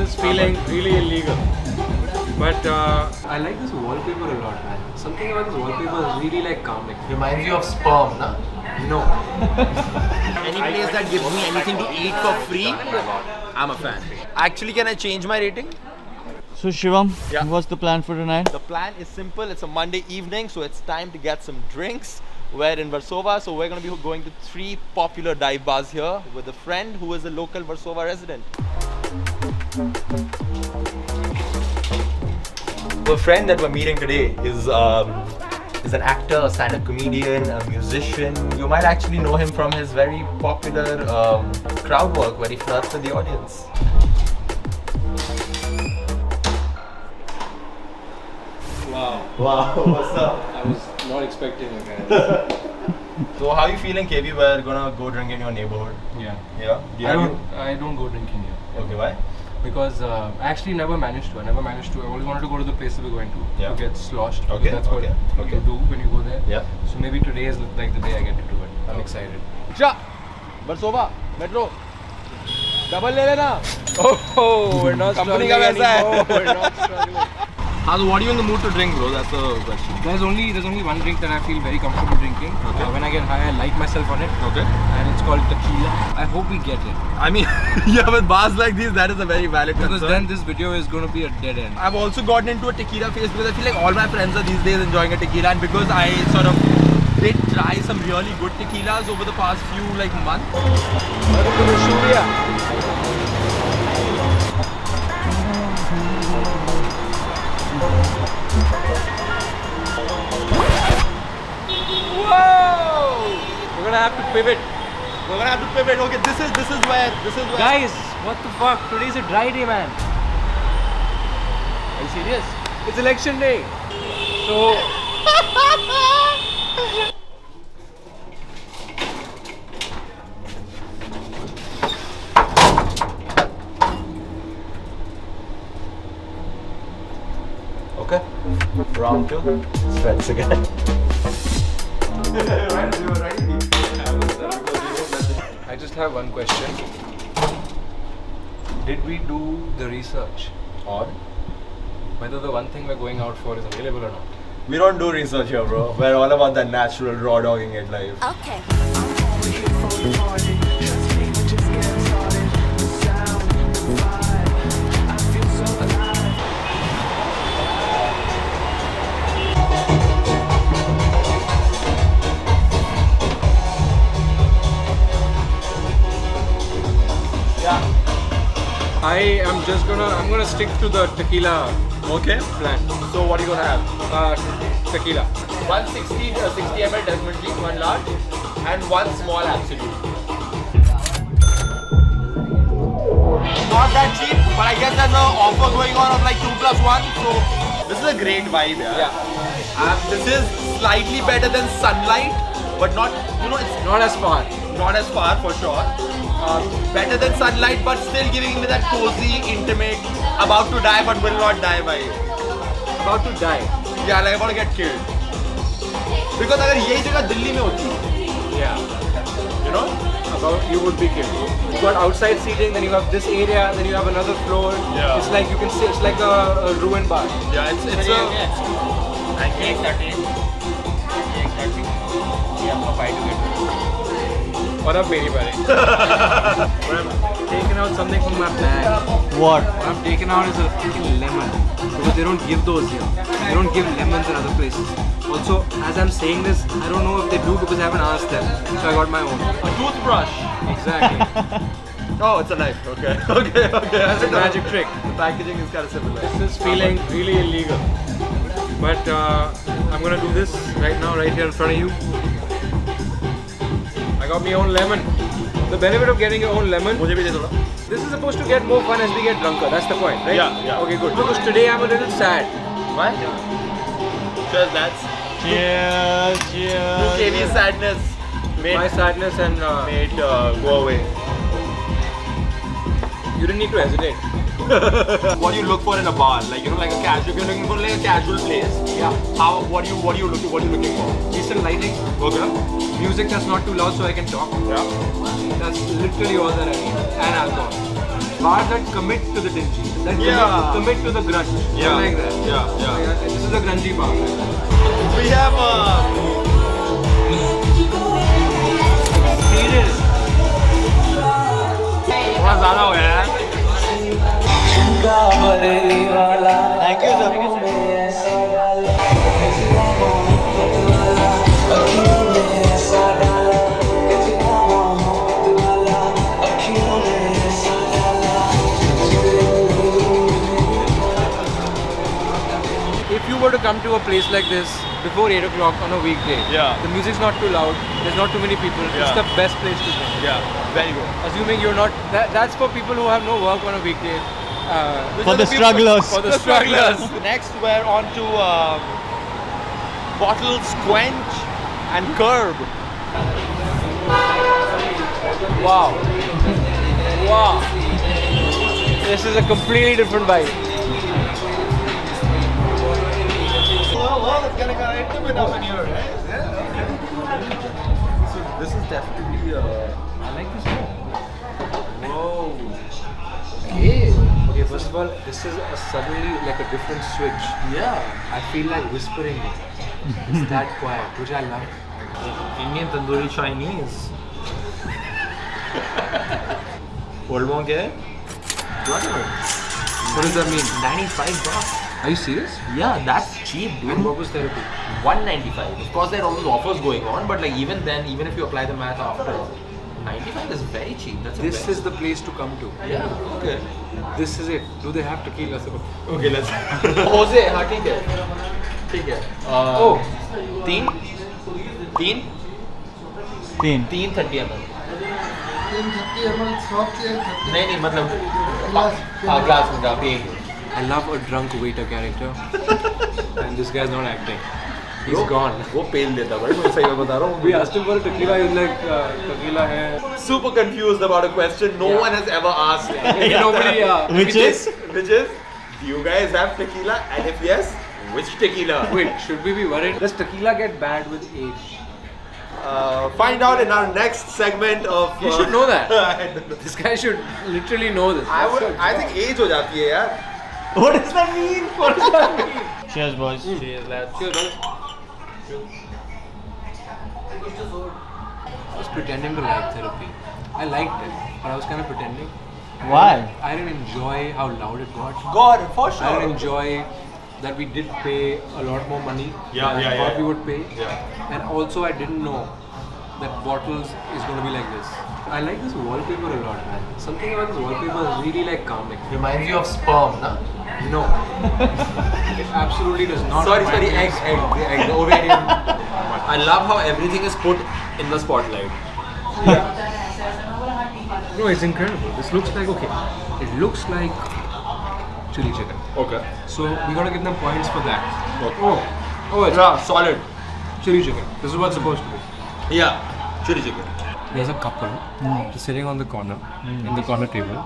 is feeling really illegal. But I like this wallpaper a lot, man. Something about this wallpaper is really like calming. Reminds you of sperm, na? No. Any place that gives me anything to eat for free, I'm a fan. Actually, can I change my rating? So Shivam, Yeah. what's the plan for tonight? The plan is simple. It's a Monday evening, so it's time to get some drinks. We're in Versova, so we're going to be going to 3 popular dive bars here with a friend who is a local Versova resident. The friend that we're meeting today is an actor, a stand-up comedian, a musician. You might actually know him from his very popular crowd work where he flirts with the audience. Wow, what's up? I was not expecting you guys. So how are you feeling, KB? We're gonna go drink in your neighborhood. Yeah. Yeah? I don't go drinking here. Okay, why? Because I actually never managed to. I always wanted to go to the place we're going to. Yeah. To get sloshed. because Okay, That's what okay. you do when you go there. Yeah. So maybe today is like the day I get to do it. I'm excited. Cha! Versova, Metro. Double le lena. Oh, we're not Company struggling ka waisa hai. anymore. We're not struggling. So what are you in the mood to drink, bro? That's the question. There's only one drink that I feel very comfortable drinking. Okay. When I get high, I like myself on it. Okay. And it's called tequila. I hope we get it. I mean, yeah, with bars like these, that is a very valid Because concern. then this video is going to be a dead end. I've also gotten into a tequila phase because I feel like all my friends are these days enjoying a tequila, and because I sort of did try some really good tequilas over the past few months. Whoa! We're going to have to pivot. We're gonna have to pivot. Okay, this is where. Guys, what the fuck? Today's a dry day, man. Are you serious? It's election day. So... Okay. Round 2. Stretch again. I just have one question. Did we do the research on whether the one thing we're going out for is available or not? We don't do research here, bro. We're all about that natural raw dogging it life. Okay. I'm gonna stick to the tequila Okay. plan. So what are you gonna have? Tequila. 160 60 ml Desmond League, 1 large, and 1 small absolute. Not that cheap, but I guess there's an offer going on of like 2 plus 1. So this is a great vibe, yeah. This is slightly better than Sunlight, but not, it's Not as far. not as far for sure. Better than Sunlight, but still giving me that cozy, intimate, about to die but will not die vibe. About to die. Yeah, like about to get killed. Because अगर यही जगह दिल्ली में होती, Yeah. you know? About you would be killed. You got outside seating, then you have this area, then you have another floor. Yeah. It's like you can see, it's like a ruined bar. Yeah, it's What up, baby buddy? But I'm taking out something from my bag. What? What I'm taking out is a freaking lemon. Because they don't give those here. They don't give lemons in other places. Also, as I'm saying this, I don't know if they do because I haven't asked them. So I got my own. a toothbrush. Exactly. Oh, it's a knife. Okay. That's a magic trick. The packaging is kind of similar. This is feeling really illegal. But I'm gonna do this right now, right here in front of you. I got my own lemon. The benefit of getting your own lemon, मुझे भी दे थोड़ा. this is supposed to get more fun as we get drunker. That's the point, right? Yeah. Okay, good. Because today I'm a little sad. Why? Cheers, lads. Cheers, To cheers. KV's sadness My sadness and made go away. you didn't need to hesitate. What do you look for in a bar? Like like a casual. If you're looking for like a casual place, Yeah. what are you looking for? Decent lighting, Okay. music that's not too loud so I can talk. Yeah. That's literally all that I need. And alcohol. bars that commit to the dingy, that commit to the grunge. Yeah. I like that. Yeah. This is a grungy bar. We have थोड़ा ज़्यादा हो गया है. Thank you, sir. If you were to come to a place like this before 8 o'clock on a weekday, the music's not too loud, there's not too many people, it's the best place to go. Yeah, very good. Assuming you're not, that's for people who have no work on a weekday. For the strugglers. For the strugglers. Next, we're on to Bottle, Squench, and Curb. Wow. Wow. This is a completely different vibe. Well, it's gonna get intimate up in here, right? So this is definitely. I like this more. Whoa. Okay, first of all, this is suddenly like a different switch. Yeah. I feel like whispering. It's that quiet, which I love. Indian tandoori Chinese. Old monk है? What does that mean? $95. Are you serious? Yeah, that's cheap, dude. And what was therapy? $195. Of course, there are always offers going on, but like even then, even if you apply the math after, 95 is very cheap. That's a This best. is the place to come to. Yeah. Okay. This is it. Do they have tequila? Okay, let's. Jose, हाँ ठीक है. ठीक है. Oh. तीन 330 ml. नहीं मतलब हाँ glass में आप एक. I love a drunk waiter character. And this guy's not acting. He's gone. वो पेल देता भाई मैं सही बता रहा हूँ. We asked him for a tequila. He was like, tequila hai. Super confused about a question no one has ever asked. Nobody. Which is? Which is, do you guys have tequila? And if yes, which tequila? Wait, should we be worried? Does tequila get bad with age? Find out in our next segment of. You should know that. I don't know. This guy should literally know this. I think age हो जाती है यार. What does that mean? What does that mean? Cheers, boys. Cheers, lads. Cheers, brother. I was pretending to like therapy. I liked it, but I was kind of pretending. Why? I didn't enjoy how loud it got. God, for I didn't enjoy that we did pay a lot more money Yeah, than yeah, I thought yeah. we would pay. Yeah. And also I didn't know that Bottles is going to be like this. I like this wallpaper a lot, man. Something about this wallpaper is really like calming. Reminds you of sperm, na? No. It absolutely does not. Sorry, remind me of egg, sperm. the ovarian. I love how everything is put in the spotlight. No, it's incredible. This looks like, okay, it looks like chili chicken. Okay. So we gotta give them points for that. Okay. Oh, it's Yeah, solid. chili chicken. This is what's supposed to be. Yeah, chili chicken. There's a couple just sitting on the corner, in the corner table.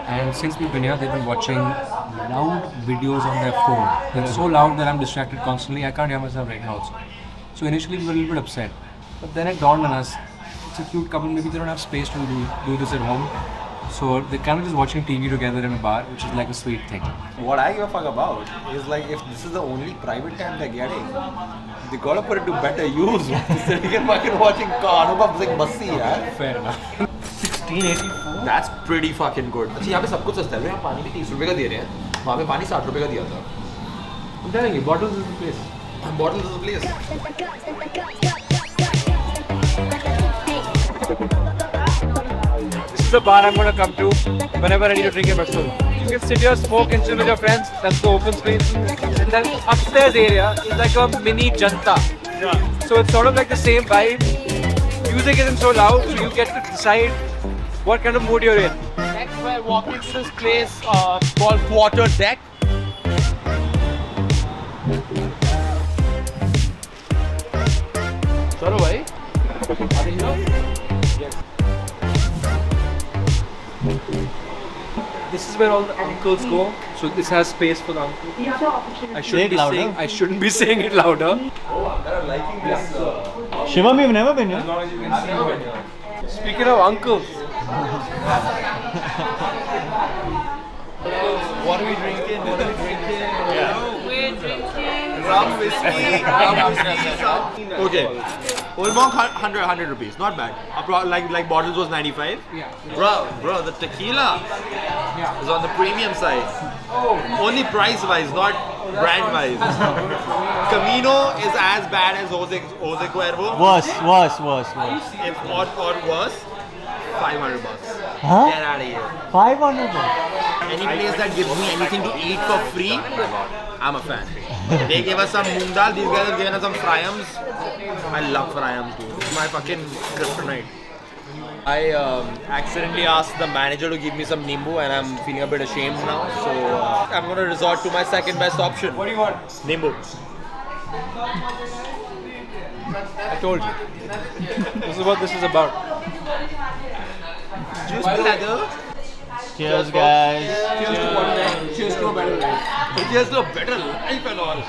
And since we've been here, they've been watching loud videos on their phone. They're so loud that I'm distracted constantly. I can't hear myself right now also. So initially we were a little bit upset. But then it dawned on us, it's a cute couple, maybe they don't have space to do this at home. So they're kind of just watching TV together in a bar, which is like a sweet thing. What I give a fuck about is like if this is the only private time they're getting, they gotta put it to better use. Sitting fucking watching Anubhav Singh Bassi, yaar. Fair enough. 1684? That's pretty fucking good. अच्छा यहाँ पे सब कुछ सस्ता है. यहाँ पानी भी 30 रुपए का दे रहे हैं. वहाँ पे पानी 60 रुपए का दिया था. I'm telling you, Bottles is the place. Bottle is the place. This is the bar I'm gonna come to whenever I need a drink in Bristol. You can sit here, smoke and chill with your friends. That's the open space. And then upstairs area is like a mini Janta. So it's sort of like the same vibe. Music isn't so loud, so you get to decide what kind of mood you're in. Next we're walking to this place called Quarter Deck. Chalo bhai. Are you here? This is where all the uncles go. So this has space for the uncles. Say it louder. I shouldn't be saying it louder. I'm liking this. Shivam, you've never been here? As long as you can see over here. Speaking of uncles, What are we drinking? What are we drinking? We're drinking. Rum whiskey. Okay. Old Monk 100 rupees. Not bad. Like bottles was 95. Yeah. Bro, the tequila is on the premium side. Only price wise, not brand wise. Camino is as bad as Jose Cuervo. Worse. If not or worse, $500. Huh? Get out of here. 500. Any place that gives me anything to eat for free, I'm a fan. They gave us some moong dal, these guys have given us some fryams. I love fryams, dude. It's my fucking kryptonite. I accidentally asked the manager to give me some nimbu and I'm feeling a bit ashamed now. So I'm going to resort to my second best option. What do you want? Nimbu. I told you. This is what this is about. Juice bladder. Cheers, guys. Cheers to a better life. Cheers to a better life and all.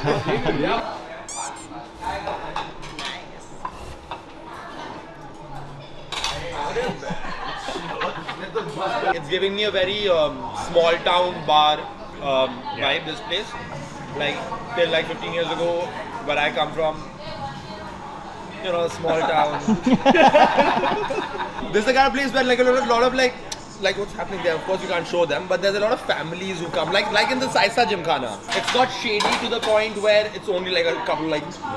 It's giving me a very small town bar vibe, this place. Like, till like 15 years ago, where I come from, you know, small town. This is the kind of place where like a lot of like what's happening there. Of course you can't show them, but there's a lot of families who come. Like in the Saisa Gymkhana. It's not shady to the point where it's only like a couple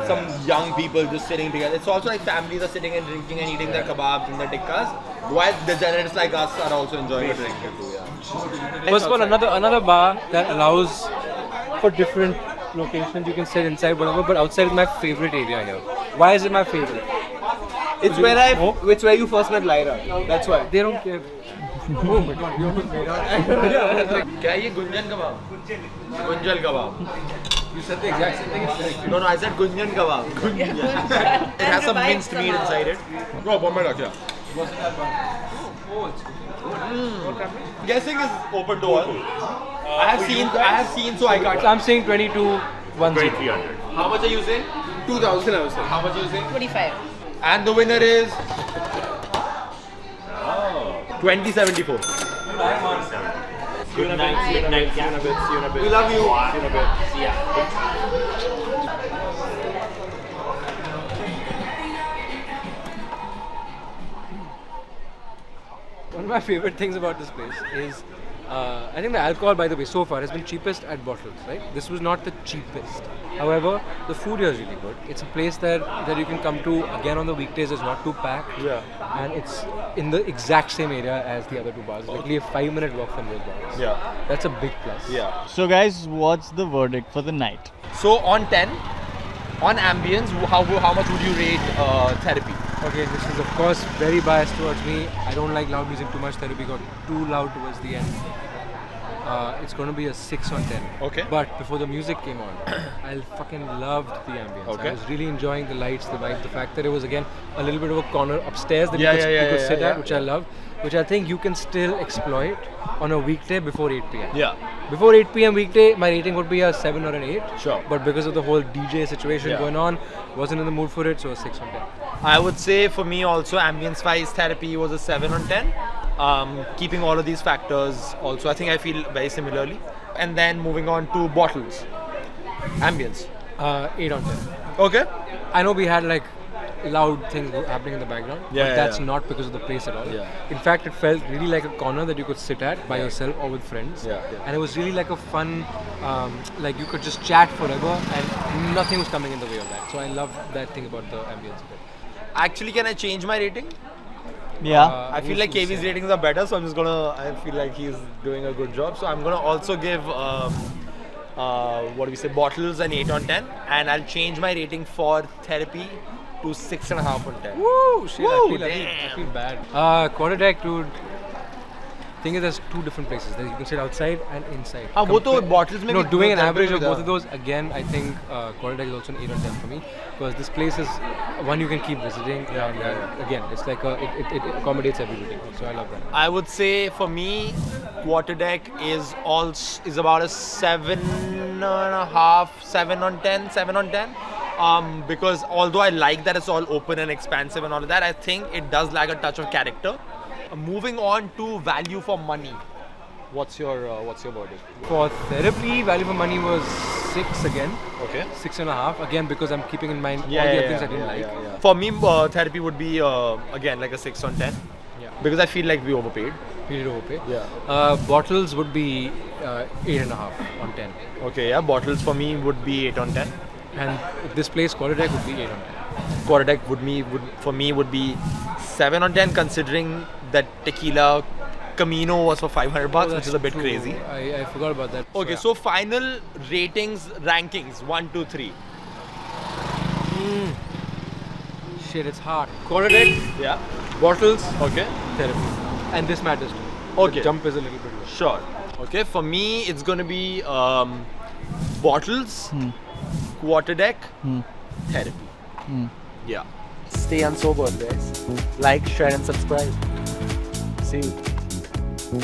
some young people just sitting together. It's also like families are sitting and drinking and eating their kebabs and their tikkas. While degenerates like us are also enjoying a drink or two. Yeah. First of all, another bar that allows for different locations. You can sit inside, whatever, but outside is my favorite area here. Why is it my favorite? It's where you first met Lyra. That's why. They don't care. Oh my god, you almost made out. क्या ये गुंजन कबाब? गुंजल कबाब. You said the exact same thing. No, I said gunjan kebab. It has some minced meat inside it. Bro, Bombay Duck, yeah. Guessing is open to all. I have seen, so I can't. I'm saying 22, 1 How much are you saying? 2000 I was saying. How much are you saying? 25. And the winner is 2074. Good night. See you in a bit. We love you. See you in a bit. See ya. One of my favorite things about this place is, I think the alcohol, by the way, so far has been cheapest at bottles, right? This was not the cheapest. However, the food here is really good. It's a place that you can come to again on the weekdays. It's not too packed, and it's in the exact same area as the other two bars. It's literally a 5-minute walk from those bars. Yeah. That's a big plus. Yeah. So, guys, what's the verdict for the night? So on 10, on ambience, how much would you rate therapy? Okay, this is of course very biased towards me. I don't like loud music too much. Therapy got too loud towards the end. It's going to be a 6 on 10. Okay. But before the music came on, I fucking loved the ambience. Okay. I was really enjoying the lights, the vibe, the fact that it was again a little bit of a corner upstairs that Yeah, you could sit yeah. at, which I loved, which I think you can still exploit on a weekday before 8 p.m. Yeah. Before 8 p.m. weekday, my rating would be a 7 or an 8. Sure. But because of the whole DJ situation Yeah. going on, wasn't in the mood for it, so a 6 on 10. I would say for me also ambience wise therapy was a 7 on 10. Keeping all of these factors also, I think I feel very similarly. And then moving on to bottles. Ambience. 8 on 10. Okay. I know we had like loud things happening in the background, Yeah, but yeah, that's yeah. not because of the place at all. Yeah. In fact, it felt really like a corner that you could sit at by yourself or with friends. Yeah. And it was really like a fun, like you could just chat forever and nothing was coming in the way of that. So I love that thing about the ambience of it. Actually, can I change my rating? Yeah. I feel like KV's ratings are better, so I'm just gonna. I feel like he's doing a good job, so I'm gonna also give what do we say, bottles an 8 on 10, and I'll change my rating for therapy to 6.5 on 10. Woo! Shit, Woo, I feel bad. Quarter deck, dude. Thing is, there's two different places. You can sit outside and inside. हाँ वो तो bottles में No, भी doing an therapy average में of था. both of those, again, I think quarter deck is also an 8 on 10 for me, because this place is one you can keep visiting, and again, it's like it accommodates everybody. So I love that. I would say for me, quarter deck is about a 7.5, 7 on 10, 7 on 10. Because although I like that it's all open and expansive and all of that, I think it does lack a touch of character. Moving on to value for money. What's your verdict? For therapy, value for money was 6 again. Okay. 6.5 again because I'm keeping in mind all the other things I didn't like. For me, therapy would be again like a 6 on 10. Yeah. Because I feel like we overpaid. We did overpay. Yeah. Bottles would be 8.5 on 10. Okay, yeah. Bottles for me would be 8 on 10. And this place, Qualitech, would be 8 on 10. Quarterdeck for me would be 7 on 10, considering that tequila Camino was for $500, which is a bit True. crazy. I forgot about that. Okay, yeah. so final ratings, rankings 1, 2, 3. Shit, it's hard. Qualitech, Yeah. bottles, Okay. therapy. And this matters too. Okay. The jump is a little bit low. Sure. Okay, for me it's gonna be bottles, quarterdeck, therapy. Yeah. Stay unsober, guys. Like, share, and subscribe. See you.